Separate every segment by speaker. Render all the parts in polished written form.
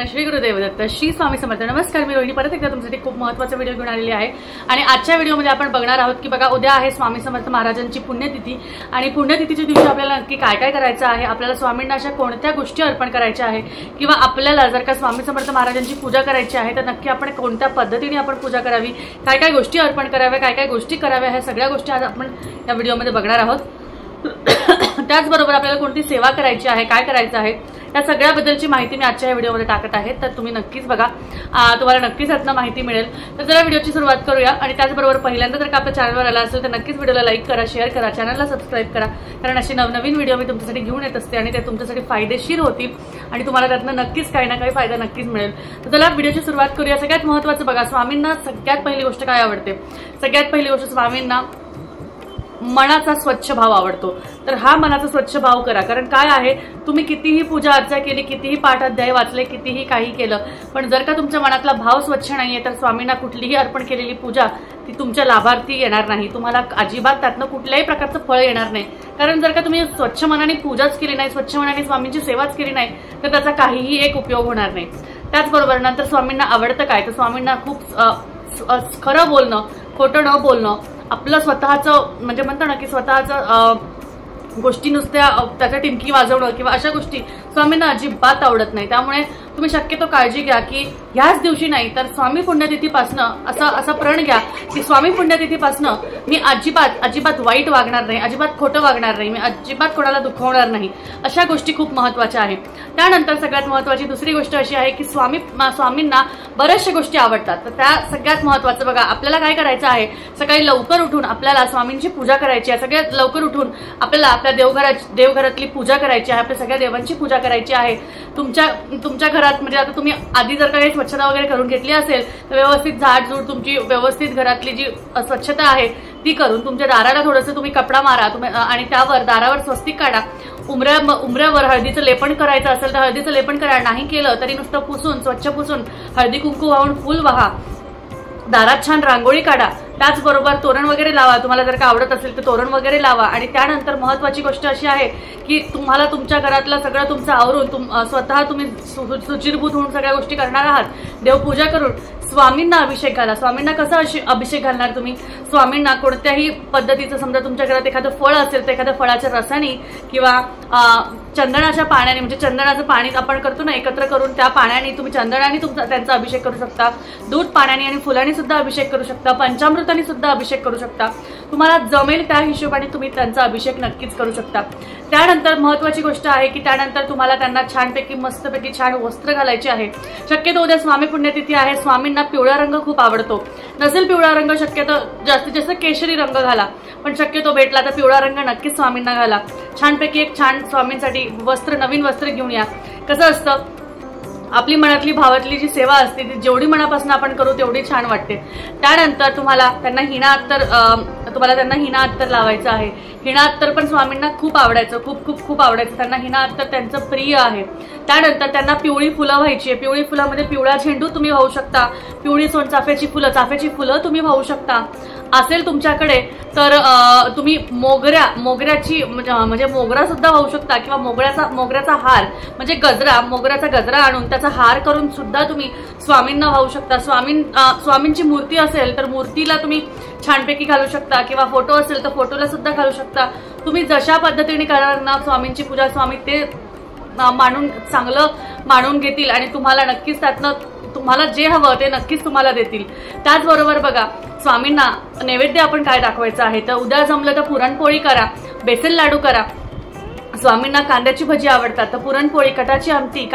Speaker 1: श्री गुरुदेव दत्त, श्री स्वामी समर्थ. नमस्कार, मी रोहिणी परत एकदा तुमच्यासाठी खूप महत्त्वाचा व्हिडिओ घेऊन आलेली आहे. आणि आजच्या व्हिडिओमध्ये आपण बघणार आहोत की बघा, उद्या आहे स्वामी समर्थ महाराजांची पुण्यतिथी. आणि पुण्यतिथीच्या दिवशी आपल्याला नक्की काय काय करायचं आहे, आपल्याला स्वामींना अशा कोणत्या गोष्टी अर्पण करायच्या आहे, किंवा आपल्याला जर का स्वामी समर्थ महाराजांची पूजा करायची आहे तर नक्की आपण कोणत्या पद्धतीने आपण पूजा करावी, काय काय गोष्टी अर्पण कराव्या, काय काय गोष्टी कराव्या, ह्या सगळ्या गोष्टी आज आपण या व्हिडिओमध्ये बघणार आहोत. त्याचबरोबर आपल्याला कोणती सेवा करायची आहे, काय करायचं आहे, या सगळ्याबद्दलची माहिती मी आजच्या या व्हिडिओमध्ये टाकत आहे. तर तुम्ही नक्कीच बघा, तुम्हाला नक्कीच यातनं माहिती मिळेल. तर जरा व्हिडिओची सुरुवात करूया. आणि त्याचबरोबर पहिल्यांदा जर का आपल्या चॅनलवर आला असेल तर नक्कीच व्हिडिओला लाईक करा, शेअर करा, चॅनलला सबस्क्राईब करा, कारण असे नवनवीन व्हिडिओ मी तुमच्यासाठी घेऊन येत असते आणि ते तुमच्यासाठी फायदेशीर होतील आणि तुम्हाला त्यातनं नक्कीच काही ना काही फायदा नक्कीच मिळेल. तर चला व्हिडिओची सुरुवात करूया. सगळ्यात महत्त्वाचं बघा, स्वामींना सगळ्यात पहिली गोष्ट काय आवडते? सगळ्यात पहिली गोष्ट स्वामींना मनाचा स्वच्छ भाव आवडतो. तर हा मनाचा स्वच्छ भाव करा. कारण काय आहे, तुम्ही कितीही पूजा अर्चा केली, कितीही पाठ अध्याय वाचले, कितीही काही केलं, पण जर का तुमच्या मनातला भाव स्वच्छ नाहीये तर स्वामींना कुठलीही अर्पण केलेली पूजा ती तुमच्या लाभार्थी येणार नाही. तुम्हाला अजिबात त्यातनं कुठल्याही प्रकारचं फळ येणार नाही. कारण जर का तुम्ही स्वच्छ मनाने पूजाच केली नाही, स्वच्छ मनाने स्वामींची सेवाच केली नाही तर त्याचा काहीही एक उपयोग होणार नाही. त्याचबरोबर नंतर स्वामींना आवडतं काय, तर स्वामींना खूप खरं बोलणं, खोटं न बोलणं, आपलं स्वतःचं म्हणजे म्हणतो ना की स्वतःचं गोष्टी नुसत्या त्याच्या टिमकी वाजवणं किंवा अशा गोष्टी स्वामींना अजिबात आवडत नाही. त्यामुळे तुम्ही शक्यतो काळजी घ्या की ह्याच दिवशी नाही तर स्वामी पुण्यतिथीपासनं असा प्रण घ्या की स्वामी पुण्यतिथीपासनं मी अजिबात वाईट वागणार नाही, अजिबात खोटं वागणार नाही, मी अजिबात कोणाला दुखवणार नाही. अशा गोष्टी खूप महत्त्वाच्या आहेत. त्यानंतर सगळ्यात महत्त्वाची दुसरी गोष्ट अशी आहे की स्वामींना बऱ्याचशा गोष्टी आवडतात. तर त्या सगळ्यात महत्त्वाचं बघा, आपल्याला काय करायचं आहे, सकाळी लवकर उठून आपल्याला स्वामींची पूजा करायची आहे. सगळ्यात लवकर उठून आपल्याला आपल्या देवघरातली पूजा करायची आहे, आपल्या सगळ्या देवांची पूजा करायची आहे. तुमच्या घरात म्हणजे आता तुम्ही आधी जर काही स्वच्छता वगैरे करून घेतली असेल तर व्यवस्थित झाडझूड तुमची व्यवस्थित घरातली जी स्वच्छता आहे ती करून तुमच्या दाराला थोडंसं तुम्ही कपडा मारा आणि त्यावर दारावर स्वस्तिक काढा. उमऱ्यावर हळदीचं लेपन करायचं असेल तर हळदीचं लेपन करा. नाही केलं तरी नुसतं पुसून, स्वच्छ पुसून हळदी कुंकू वाहून फुल वाहा. दारात छान रांगोळी काढा. त्याचबरोबर तोरण वगैरे लावा. तुम्हाला जर का आवडत असेल तर तोरण वगैरे लावा. आणि त्यानंतर महत्त्वाची गोष्ट अशी आहे की तुम्हाला तुमच्या घरातलं सगळं तुमचं आवरून स्वतः तुम्ही सुचिरभूत होऊन सगळ्या गोष्टी करणार आहात. देवपूजा करून स्वामींना अभिषेक घाला. स्वामींना कसा अभिषेक घालणार तुम्ही? स्वामींना कोणत्याही पद्धतीचं, समजा तुमच्या घरात एखादं फळ असेल तर एखाद्या फळाच्या रसाने किंवा चंदनाच्या पाण्याने, म्हणजे चंदनाचं पाणी आपण करतो ना एकत्र करून, त्या पाण्याने तुम्ही चंदनाने त्यांचा अभिषेक करू शकता. दूध पाण्याने आणि फुलाने सुद्धा अभिषेक करू शकता. पंचामृताने सुद्धा अभिषेक करू शकता. तुम्हाला जमेल त्या हिशोबाने तुम्ही त्यांचा अभिषेक नक्कीच करू शकता. त्यानंतर महत्त्वाची गोष्ट आहे की त्यानंतर तुम्हाला त्यांना छानपैकी मस्तपैकी छान वस्त्र घालायचे आहे. शक्यतो उद्या स्वामी पुण्यतिथी आहे. स्वामींना पिवळा रंग खूप आवडतो. नसेल पिवळा रंग शक्यतो जास्तीत जास्त केशरी रंग घाला, पण शक्यतो भेटला तर पिवळा रंग नक्कीच स्वामींना घाला. छानपैकी एक छान स्वामींसाठी वस्त्र, नवीन वस्त्र घेऊन या. कसं असतं, आपली मनातली भावातली जी सेवा असते ती जेवढी मनापासून आपण करू तेवढी छान वाटते. त्यानंतर तुम्हाला त्यांना हिना अत्तर लावायचं आहे. हिना अत्तर पण स्वामींना खूप आवडायचं, खूप आवडायचं. त्यांना हिना अत्तर त्यांचं प्रिय आहे. त्यानंतर त्यांना पिवळी फुलं व्हायची आहे. पिवळी फुलामध्ये पिवळा झेंडू तुम्ही वाहू शकता. पिवळी चाफ्याची फुलं तुम्ही वाहू शकता. असेल तुमच्याकडे तर तुम्ही मोगऱ्याची म्हणजे मोगरा सुद्धा वाहू शकता, किंवा मोगऱ्याचा हार म्हणजे मोगऱ्याचा गजरा आणून त्याचा हार करून सुद्धा तुम्ही स्वामींना वाहू शकता. स्वामींची मूर्ती असेल तर मूर्तीला तुम्ही छानपैकी घालू शकता, किंवा फोटो असेल तर फोटोला सुद्धा घालू शकता. तुम्ही जशा पद्धतीने करणार ना स्वामींची पूजा, स्वामी ते चांगलं मानून घेतील आणि तुम्हाला नक्कीच त्यातनं तुम्हाला जे हवं ते नक्कीच तुम्हाला देतील. त्याचबरोबर बघा, स्वामींना नैवेद्य आपण काय दाखवायचं आहे, तर उद्या जमलं तर पुरणपोळी करा, बेसन लाडू करा. स्वामींना कांद्याची भजी आवडतात तर पुरणपोळी, कटाची आमटी,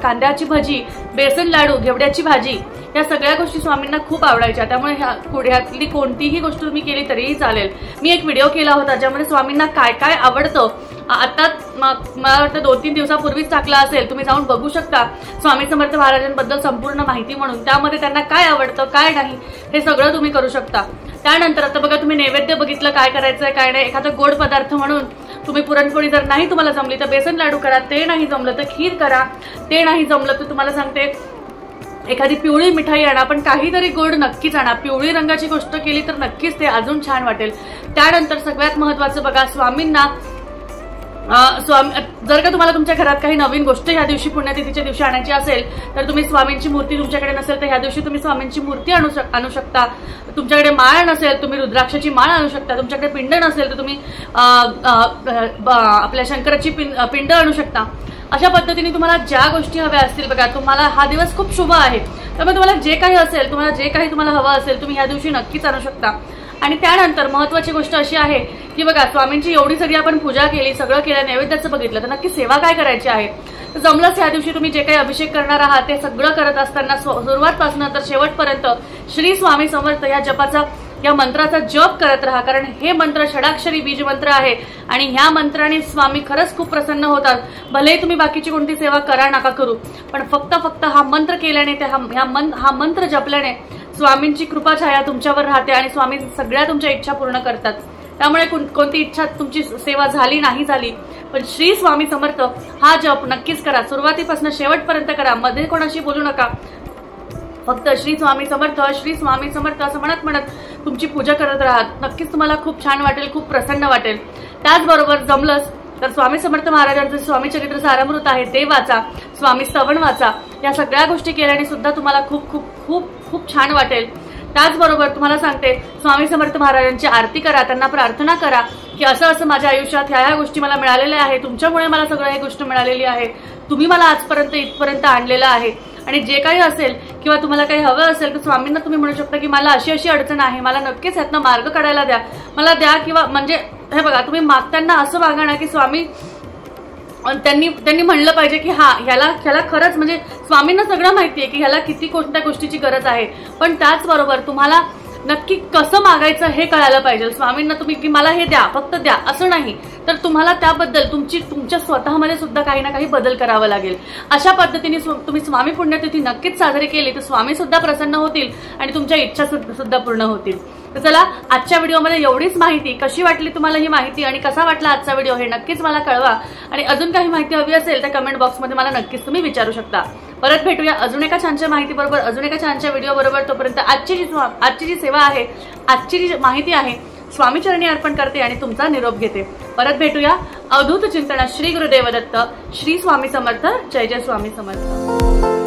Speaker 1: कांद्याची भजी, बेसन लाडू, घेवड्याची भाजी, या सगळ्या गोष्टी स्वामींना खूप आवडायच्या. त्यामुळे ह्यातली कोणतीही गोष्ट तुम्ही केली तरीही चालेल. मी एक व्हिडिओ केला होता ज्यामध्ये स्वामींना काय काय आवडतं, आता मला वाटतं 2-3 दिवसापूर्वीच टाकला असेल, तुम्ही जाऊन बघू शकता. स्वामी समर्थ महाराजांबद्दल संपूर्ण माहिती म्हणून, त्यामध्ये त्यांना काय आवडतं काय नाही हे सगळं तुम्ही करू शकता. त्यानंतर आता बघा, तुम्ही नैवेद्य बघितलं काय करायचंय काय नाही. एखादा गोड पदार्थ म्हणून तुम्ही पुरणपोळी जर नाही तुम्हाला जमली तर बेसन लाडू करा. ते नाही जमलं तर खीर करा. ते नाही जमलं तर तुम्हाला सांगते एखादी पिवळी मिठाई आणा, पण काहीतरी गोड नक्कीच आणा. पिवळी रंगाची गोष्ट केली तर नक्कीच ते अजून छान वाटेल. त्यानंतर सगळ्यात महत्त्वाचं बघा, स्वामींना जर का तुम्हाला तुमच्या घरात काही नवीन गोष्ट ह्या दिवशी पुण्यतिथीच्या दिवशी आणायची असेल तर तुम्ही स्वामींची मूर्ती तुमच्याकडे नसेल तर ह्या दिवशी तुम्ही स्वामींची मूर्ती आणू शकता. तुमच्याकडे माळ नसेल तुम्ही रुद्राक्षाची माळ आणू शकता. तुमच्याकडे पिंड नसेल तर तुम्ही आपल्या शंकराची पिंड आणू शकता. अशा पद्धतीने तुम्हाला ज्या गोष्टी हव्या असतील बघा, तुम्हाला हा दिवस खूप शुभ आहे त्यामुळे तुम्हाला जे काही असेल, तुम्हाला हवं असेल तुम्ही ह्या दिवशी नक्कीच आणू शकता. आणि त्यानंतर महत्वाची गोष्ट अशी आहे की बघा, स्वामींची एवढी सगळी आपण पूजा केली, सगळं केलं, नैवेद्याचं बघितलं, तर नक्की सेवा काय करायची आहे. जमलंच या दिवशी तुम्ही जे काही अभिषेक करणार आहात ते सगळं करत असताना सुरुवातपासून तर शेवटपर्यंत श्री स्वामी समर्थ या जपाचा, या मंत्राचा जप करत राहा. कारण हे मंत्र षडाक्षरी बीज मंत्र आहे आणि ह्या मंत्राने स्वामी खरंच खूप प्रसन्न होतात. भले तुम्ही बाकीची कोणती सेवा करा नका करू, पण फक्त हा मंत्र केल्याने, हा मंत्र जपल्याने स्वामींची कृपा छाया तुमच्यावर राहते आणि स्वामी सगळ्या तुमच्या इच्छा पूर्ण करतात. त्यामुळे कोणती इच्छा तुमची सेवा झाली नाही झाली, पण श्री स्वामी समर्थ हा जप नक्कीच करा. सुरुवातीपासून शेवटपर्यंत करा, मध्ये कोणाशी बोलू नका. फक्त श्री स्वामी समर्थ, श्री स्वामी समर्थ असं म्हणत तुमची पूजा करत राहा. नक्कीच तुम्हाला खूप छान वाटेल, खूप प्रसन्न वाटेल. त्याचबरोबर जमलंच तर स्वामी समर्थ महाराजांचं स्वामी चरित्र सारामृत आहे ते वाचा, स्वामी स्तवन वाचा. या सगळ्या गोष्टी केल्याने सुद्धा तुम्हाला खूप खूप खूप खूप छान वाटेल. त्याचबरोबर तुम्हाला सांगते, स्वामी समर्थ महाराजांची आरती करा, त्यांना प्रार्थना करा की असं माझ्या आयुष्यात ह्या गोष्टी मला मिळालेल्या आहे, तुमच्यामुळे मला सगळं ही गोष्ट मिळालेली आहे, तुम्ही मला आजपर्यंत इथपर्यंत आणलेलं आहे. आणि जे काही असेल किंवा तुम्हाला काही हवं असेल तर स्वामींना तुम्ही म्हणू शकता की मला अशी अडचण आहे, मला नक्कीच ह्यातनं मार्ग काढायला द्या, मला द्या. किंवा म्हणजे हे बघा, तुम्ही मागताना असं मागा ना की स्वामी, त्यांनी म्हणलं पाहिजे की ह्याला खरंच म्हणजे स्वामींना सगळं माहिती आहे की ह्याला किती कोणत्या गोष्टीची गरज आहे, पण त्याचबरोबर तुम्हाला नक्की कसं मागायचं हे कळायला पाहिजे. स्वामींना तुम्ही की मला हे द्या, फक्त द्या असं नाही, तर तुम्हाला त्याबद्दल तुमच्या स्वतःमध्ये सुद्धा काही ना काही बदल करावा लागेल. अशा पद्धतीने तुम्ही स्वामी पुण्यतिथी नक्कीच साजरी केली तर स्वामी सुद्धा प्रसन्न होतील आणि तुमच्या इच्छा सुद्धा पूर्ण होतील. तर चला, आजच्या व्हिडिओमध्ये एवढीच माहिती. कशी वाटली तुम्हाला ही माहिती आणि कसा वाटला आजचा व्हिडिओ हे नक्कीच मला कळवा. आणि अजून काही माहिती हवी असेल तर कमेंट बॉक्समध्ये मला नक्कीच तुम्ही विचारू शकता. परत भेटूया अजून एका छानच्या माहिती बरोबर, अजून एका छानच्या व्हिडिओ बरोबर. तोपर्यंत आजची जी सेवा आहे, आजची जी माहिती आहे, स्वामी चरणी अर्पण करते आणि तुमचा निरोप घेते. परत भेटूया अवधूत चिंतन. श्री गुरुदेव दत्त, श्री स्वामी समर्थ. जय जय स्वामी समर्थ.